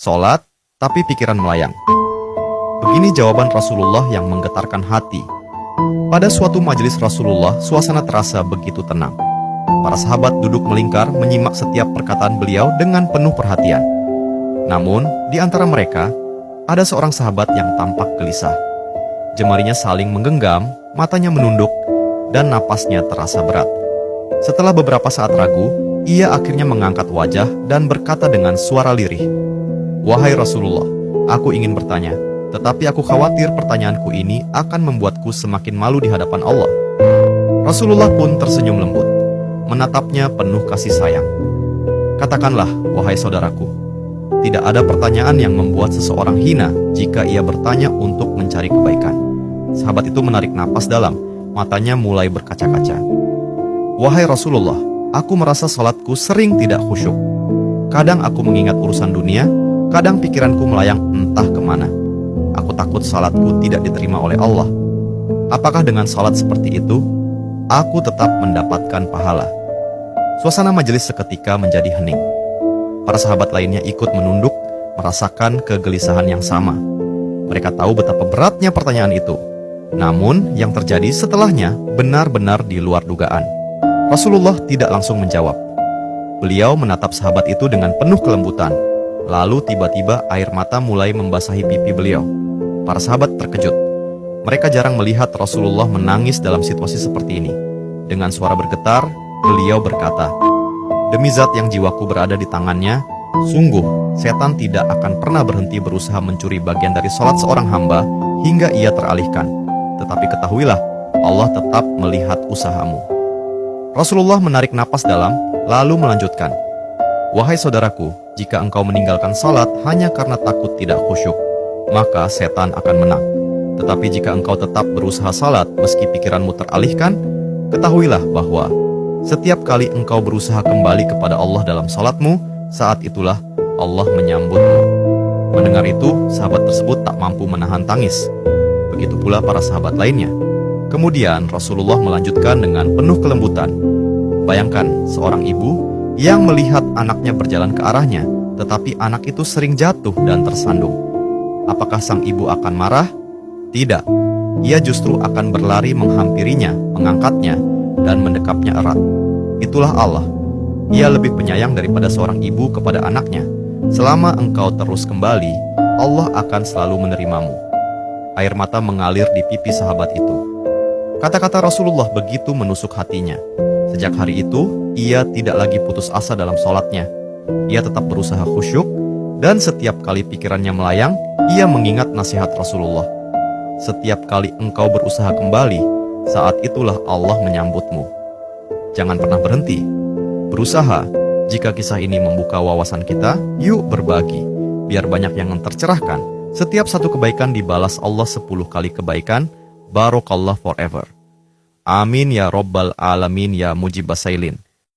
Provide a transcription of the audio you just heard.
Sholat, tapi pikiran melayang. Begini jawaban Rasulullah yang menggetarkan hati. Pada suatu majelis Rasulullah, suasana terasa begitu tenang. Para sahabat duduk melingkar menyimak setiap perkataan beliau dengan penuh perhatian. Namun, di antara mereka, ada seorang sahabat yang tampak gelisah. Jemarinya saling menggenggam, matanya menunduk, dan napasnya terasa berat. Setelah beberapa saat ragu, ia akhirnya mengangkat wajah dan berkata dengan suara lirih, "Wahai Rasulullah, aku ingin bertanya, tetapi aku khawatir pertanyaanku ini akan membuatku semakin malu di hadapan Allah." Rasulullah pun tersenyum lembut, menatapnya penuh kasih sayang. "Katakanlah, wahai saudaraku, tidak ada pertanyaan yang membuat seseorang hina jika ia bertanya untuk mencari kebaikan." Sahabat itu menarik napas dalam, matanya mulai berkaca-kaca. "Wahai Rasulullah, aku merasa salatku sering tidak khusyuk. Kadang aku mengingat urusan dunia, kadang pikiranku melayang entah kemana. Aku takut salatku tidak diterima oleh Allah. Apakah dengan salat seperti itu, aku tetap mendapatkan pahala?" Suasana majelis seketika menjadi hening. Para sahabat lainnya ikut menunduk, merasakan kegelisahan yang sama. Mereka tahu betapa beratnya pertanyaan itu. Namun, yang terjadi setelahnya benar-benar di luar dugaan. Rasulullah tidak langsung menjawab. Beliau menatap sahabat itu dengan penuh kelembutan. Lalu tiba-tiba air mata mulai membasahi pipi beliau. Para sahabat terkejut. Mereka jarang melihat Rasulullah menangis dalam situasi seperti ini. Dengan suara bergetar, beliau berkata, "Demi zat yang jiwaku berada di tangannya, sungguh setan tidak akan pernah berhenti berusaha mencuri bagian dari sholat seorang hamba hingga ia teralihkan. Tetapi ketahuilah, Allah tetap melihat usahamu." Rasulullah menarik napas dalam, lalu melanjutkan, "Wahai saudaraku, jika engkau meninggalkan salat hanya karena takut tidak khusyuk, maka setan akan menang. Tetapi jika engkau tetap berusaha salat meski pikiranmu teralihkan, ketahuilah bahwa setiap kali engkau berusaha kembali kepada Allah dalam salatmu, saat itulah Allah menyambutmu." Mendengar itu, sahabat tersebut tak mampu menahan tangis. Begitu pula para sahabat lainnya. Kemudian Rasulullah melanjutkan dengan penuh kelembutan, "Bayangkan seorang ibu yang melihat anaknya berjalan ke arahnya, tetapi anak itu sering jatuh dan tersandung. Apakah sang ibu akan marah? Tidak. Ia justru akan berlari menghampirinya, mengangkatnya, dan mendekapnya erat. Itulah Allah. Ia lebih penyayang daripada seorang ibu kepada anaknya. Selama engkau terus kembali, Allah akan selalu menerimamu." Air mata mengalir di pipi sahabat itu. Kata-kata Rasulullah begitu menusuk hatinya. Sejak hari itu, ia tidak lagi putus asa dalam sholatnya. Ia tetap berusaha khusyuk, dan setiap kali pikirannya melayang, ia mengingat nasihat Rasulullah. "Setiap kali engkau berusaha kembali, saat itulah Allah menyambutmu." Jangan pernah berhenti. Berusaha. Jika kisah ini membuka wawasan kita, yuk berbagi. Biar banyak yang tercerahkan. Setiap satu kebaikan dibalas Allah 10 kali kebaikan. Barokallah forever. Amin ya Rabbal Alamin ya Mujibas Sailin.